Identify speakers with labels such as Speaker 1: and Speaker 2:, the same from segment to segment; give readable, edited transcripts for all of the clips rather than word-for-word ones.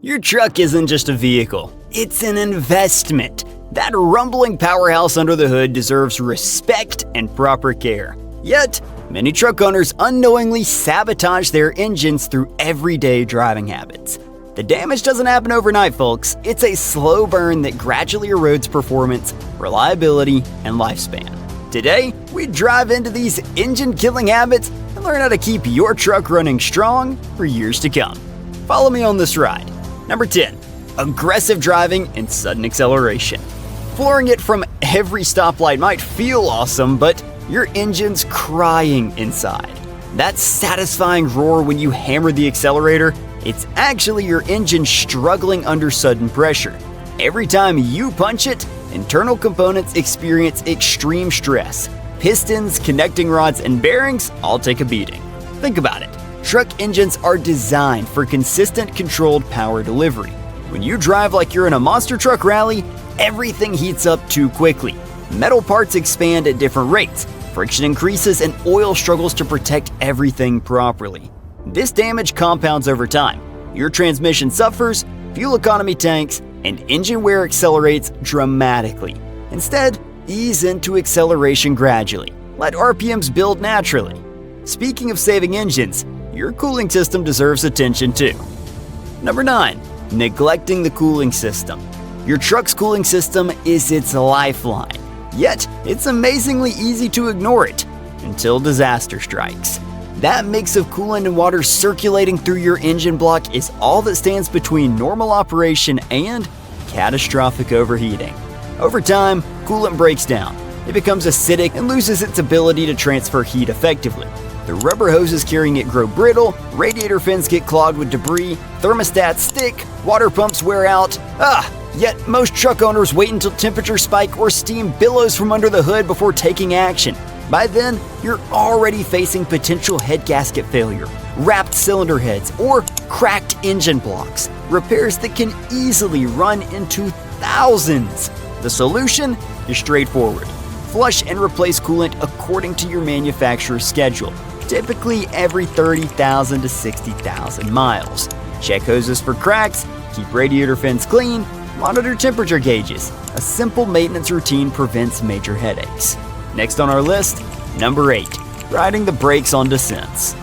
Speaker 1: Your truck isn't just a vehicle, it's an investment. That rumbling powerhouse under the hood deserves respect and proper care. Yet, many truck owners unknowingly sabotage their engines through everyday driving habits. The damage doesn't happen overnight, folks. It's a slow burn that gradually erodes performance, reliability, and lifespan. Today, we drive into these engine-killing habits and learn how to keep your truck running strong for years to come. Follow me on this ride. Number 10. Aggressive driving and sudden acceleration. Flooring it from every stoplight might feel awesome, but your engine's crying inside. That satisfying roar when you hammer the accelerator, it's actually your engine struggling under sudden pressure. Every time you punch it, internal components experience extreme stress. Pistons, connecting rods, and bearings all take a beating. Think about it. Truck engines are designed for consistent, controlled power delivery. When you drive like you're in a monster truck rally, everything heats up too quickly. Metal parts expand at different rates, friction increases, and oil struggles to protect everything properly. This damage compounds over time. Your transmission suffers, fuel economy tanks, and engine wear accelerates dramatically. Instead, ease into acceleration gradually. Let RPMs build naturally. Speaking of saving engines, your cooling system deserves attention too. Number 9. Neglecting the cooling system. Your truck's cooling system is its lifeline, yet it's amazingly easy to ignore it until disaster strikes. That mix of coolant and water circulating through your engine block is all that stands between normal operation and catastrophic overheating. Over time, coolant breaks down. It becomes acidic and loses its ability to transfer heat effectively. The rubber hoses carrying it grow brittle, radiator fins get clogged with debris, thermostats stick, water pumps wear out. Yet most truck owners wait until temperatures spike or steam billows from under the hood before taking action. By then, you're already facing potential head gasket failure, wrapped cylinder heads, or cracked engine blocks, repairs that can easily run into thousands. The solution is straightforward. Flush and replace coolant according to your manufacturer's schedule, typically every 30,000 to 60,000 miles. Check hoses for cracks, keep radiator fins clean, monitor temperature gauges. A simple maintenance routine prevents major headaches. Next on our list, number 8, riding the brakes on descents.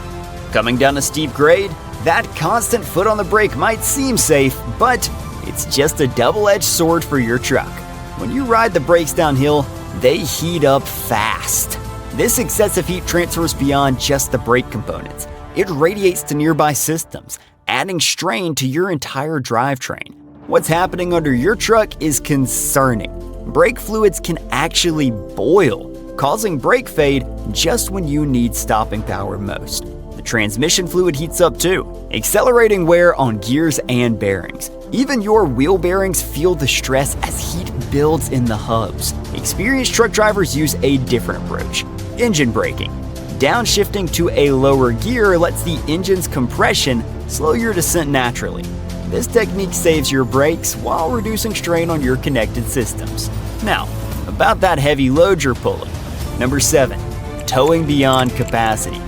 Speaker 1: Coming down a steep grade, that constant foot on the brake might seem safe, but it's just a double-edged sword for your truck. When you ride the brakes downhill, they heat up fast. This excessive heat transfers beyond just the brake components. It radiates to nearby systems, adding strain to your entire drivetrain. What's happening under your truck is concerning. Brake fluids can actually boil, causing brake fade just when you need stopping power most. The transmission fluid heats up too, accelerating wear on gears and bearings. Even your wheel bearings feel the stress as heat builds in the hubs. Experienced truck drivers use a different approach: engine braking. Downshifting to a lower gear lets the engine's compression slow your descent naturally. This technique saves your brakes while reducing strain on your connected systems. Now, about that heavy load you're pulling. Number 7. Towing beyond capacity.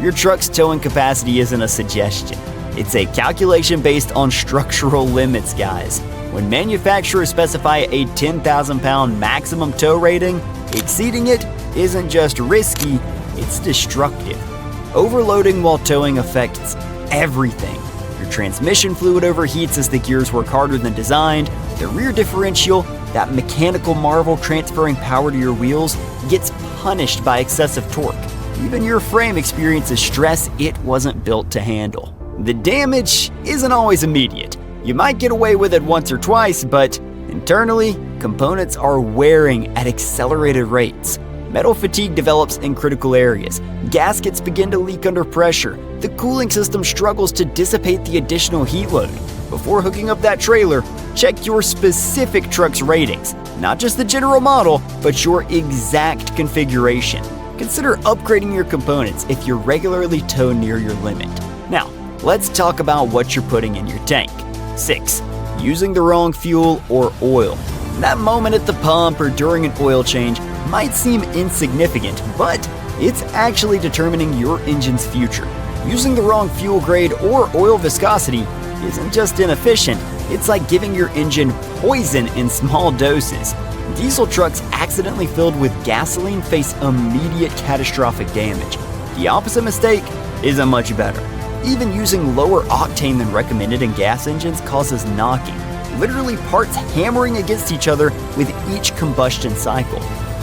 Speaker 1: Your truck's towing capacity isn't a suggestion. It's a calculation based on structural limits, guys. When manufacturers specify a 10,000-pound maximum tow rating, exceeding it isn't just risky, it's destructive. Overloading while towing affects everything. Your transmission fluid overheats as the gears work harder than designed. The rear differential, that mechanical marvel transferring power to your wheels, gets punished by excessive torque. Even your frame experiences stress it wasn't built to handle. The damage isn't always immediate. You might get away with it once or twice, but internally, components are wearing at accelerated rates. Metal fatigue develops in critical areas. Gaskets begin to leak under pressure. The cooling system struggles to dissipate the additional heat load. Before hooking up that trailer, check your specific truck's ratings. Not just the general model, but your exact configuration. Consider upgrading your components if you regularly tow near your limit. Now, let's talk about what you're putting in your tank. 6. Using the wrong fuel or oil. That moment at the pump or during an oil change might seem insignificant, but it's actually determining your engine's future. Using the wrong fuel grade or oil viscosity isn't just inefficient, it's like giving your engine poison in small doses. Diesel trucks accidentally filled with gasoline face immediate catastrophic damage. The opposite mistake isn't much better. Even using lower octane than recommended in gas engines causes knocking, literally parts hammering against each other with each combustion cycle.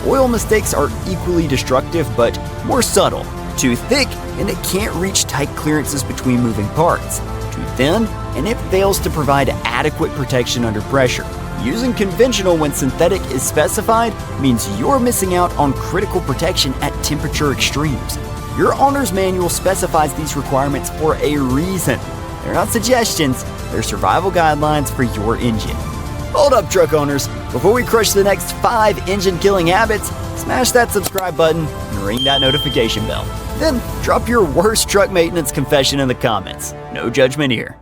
Speaker 1: Oil mistakes are equally destructive but more subtle. Too thick and it can't reach tight clearances between moving parts. Too thin and it fails to provide adequate protection under pressure. Using conventional when synthetic is specified means you're missing out on critical protection at temperature extremes. Your owner's manual specifies these requirements for a reason. They're not suggestions, they're survival guidelines for your engine. Hold up, truck owners. Before we crush the next 5 engine-killing habits, smash that subscribe button and ring that notification bell. Then drop your worst truck maintenance confession in the comments. No judgment here.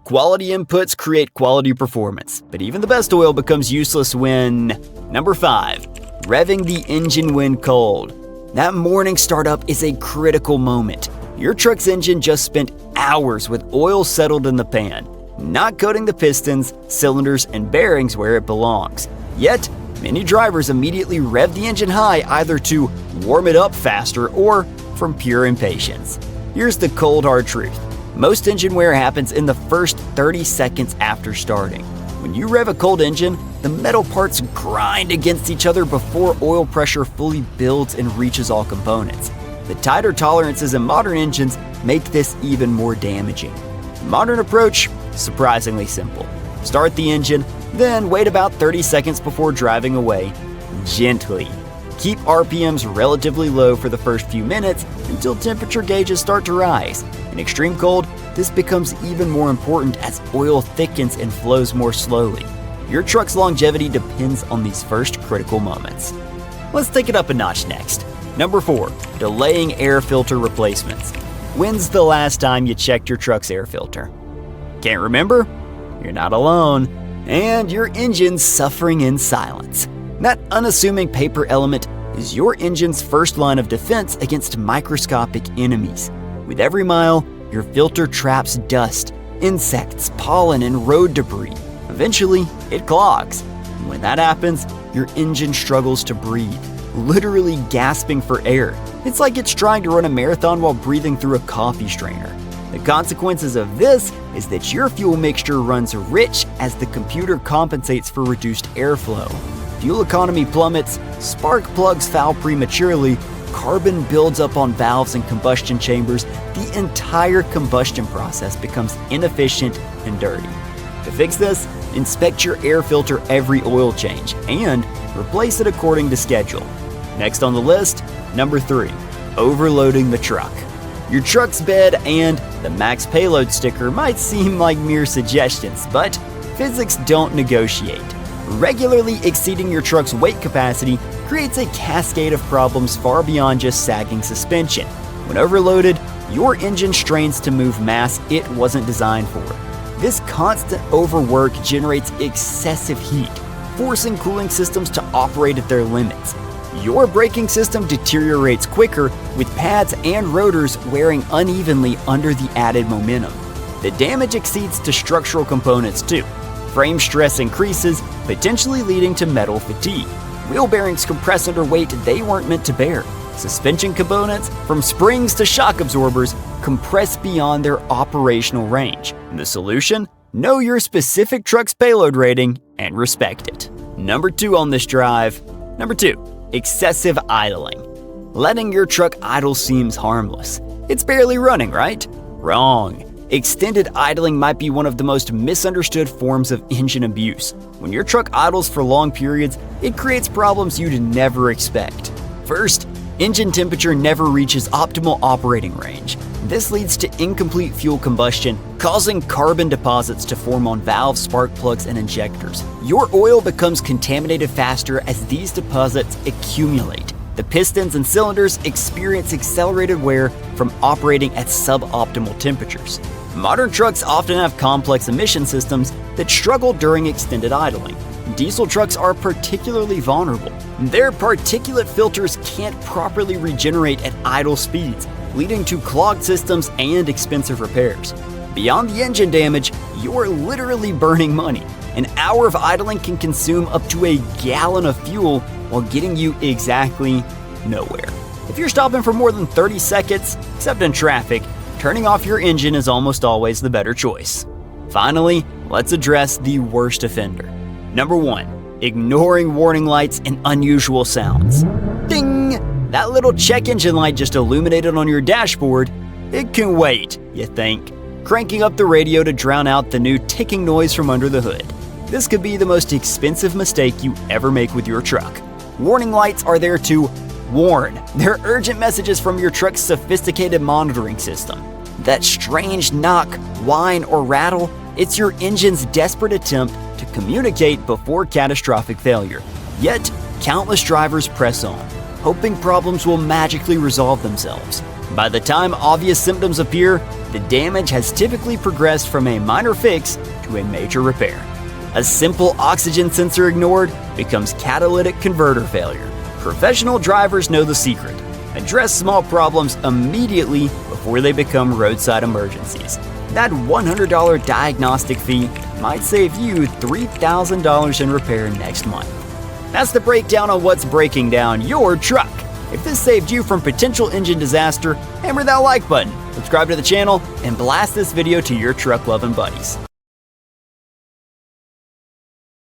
Speaker 1: Quality inputs create quality performance, but even the best oil becomes useless when… Number 5. Revving the engine when cold. That morning startup is a critical moment. Your truck's engine just spent hours with oil settled in the pan, not coating the pistons, cylinders, and bearings where it belongs. Yet, many drivers immediately rev the engine high either to warm it up faster or from pure impatience. Here's the cold hard truth. Most engine wear happens in the first 30 seconds after starting. When you rev a cold engine, the metal parts grind against each other before oil pressure fully builds and reaches all components. The tighter tolerances in modern engines make this even more damaging. The modern approach is surprisingly simple. Start the engine, then wait about 30 seconds before driving away, gently. Keep RPMs relatively low for the first few minutes until temperature gauges start to rise. In extreme cold, this becomes even more important as oil thickens and flows more slowly. Your truck's longevity depends on these first critical moments. Let's take it up a notch next. Number 4. Delaying air filter replacements. When's the last time you checked your truck's air filter? Can't remember? You're not alone. And your engine's suffering in silence. That unassuming paper element is your engine's first line of defense against microscopic enemies. With every mile, your filter traps dust, insects, pollen, and road debris. Eventually, it clogs. And when that happens, your engine struggles to breathe, literally gasping for air. It's like it's trying to run a marathon while breathing through a coffee strainer. The consequences of this is that your fuel mixture runs rich as the computer compensates for reduced airflow. Fuel economy plummets, spark plugs foul prematurely, carbon builds up on valves and combustion chambers, the entire combustion process becomes inefficient and dirty. To fix this, inspect your air filter every oil change and replace it according to schedule. Next on the list, number 3, overloading the truck. Your truck's bed and the max payload sticker might seem like mere suggestions, but physics don't negotiate. Regularly exceeding your truck's weight capacity creates a cascade of problems far beyond just sagging suspension. When overloaded, your engine strains to move mass it wasn't designed for. This constant overwork generates excessive heat, forcing cooling systems to operate at their limits. Your braking system deteriorates quicker, with pads and rotors wearing unevenly under the added momentum. The damage exceeds to structural components too. Frame stress increases, potentially leading to metal fatigue. Wheel bearings compress under weight they weren't meant to bear. Suspension components, from springs to shock absorbers, compress beyond their operational range. The solution? Know your specific truck's payload rating and respect it. Number 2 on this drive. Number 2, excessive idling. Letting your truck idle seems harmless. It's barely running, right? Wrong. Extended idling might be one of the most misunderstood forms of engine abuse. When your truck idles for long periods, it creates problems you'd never expect. First, engine temperature never reaches optimal operating range. This leads to incomplete fuel combustion, causing carbon deposits to form on valves, spark plugs, and injectors. Your oil becomes contaminated faster as these deposits accumulate. The pistons and cylinders experience accelerated wear from operating at suboptimal temperatures. Modern trucks often have complex emission systems that struggle during extended idling. Diesel trucks are particularly vulnerable. Their particulate filters can't properly regenerate at idle speeds, leading to clogged systems and expensive repairs. Beyond the engine damage, you're literally burning money. An hour of idling can consume up to a gallon of fuel while getting you exactly nowhere. If you're stopping for more than 30 seconds, except in traffic, turning off your engine is almost always the better choice. Finally, let's address the worst offender. Number 1. Ignoring warning lights and unusual sounds. Ding! That little check engine light just illuminated on your dashboard. It can wait, you think. Cranking up the radio to drown out the new ticking noise from under the hood. This could be the most expensive mistake you ever make with your truck. Warning lights are there to warn. They're urgent messages from your truck's sophisticated monitoring system. That strange knock, whine, or rattle, it's your engine's desperate attempt to communicate before catastrophic failure. Yet, countless drivers press on, hoping problems will magically resolve themselves. By the time obvious symptoms appear, the damage has typically progressed from a minor fix to a major repair. A simple oxygen sensor ignored becomes catalytic converter failure. Professional drivers know the secret. Address small problems immediately before they become roadside emergencies. That $100 diagnostic fee might save you $3,000 in repair next month. That's the breakdown on what's breaking down your truck. If this saved you from potential engine disaster, hammer that like button, subscribe to the channel, and blast this video to your truck-loving buddies.